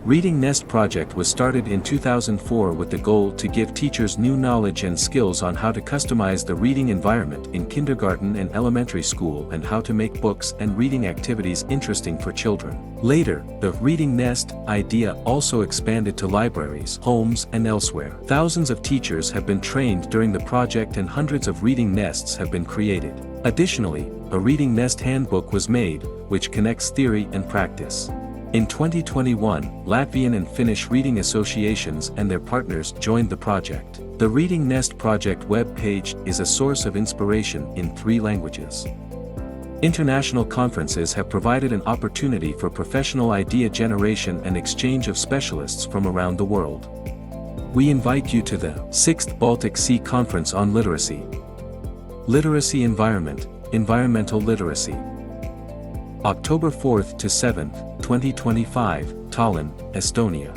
Reading Nest project was started in 2004 with the goal to give teachers new knowledge and skills on how to customize the reading environment in kindergarten and elementary school and how to make books and reading activities interesting for children. Later, the Reading Nest idea also expanded to libraries, homes, and elsewhere. Thousands of teachers have been trained during the project and hundreds of reading nests have been created. Additionally, a Reading Nest handbook was made, which connects theory and practice. In 2021, Latvian and Finnish reading associations and their partners joined the project. The Reading Nest project web page is a source of inspiration in 3 languages. International conferences have provided an opportunity for professional idea generation and exchange of specialists from around the world. We invite you to the 6th Baltic Sea Conference on Literacy. Literacy Environment, Environmental Literacy. October 4th to 7th, 2025, Tallinn, Estonia.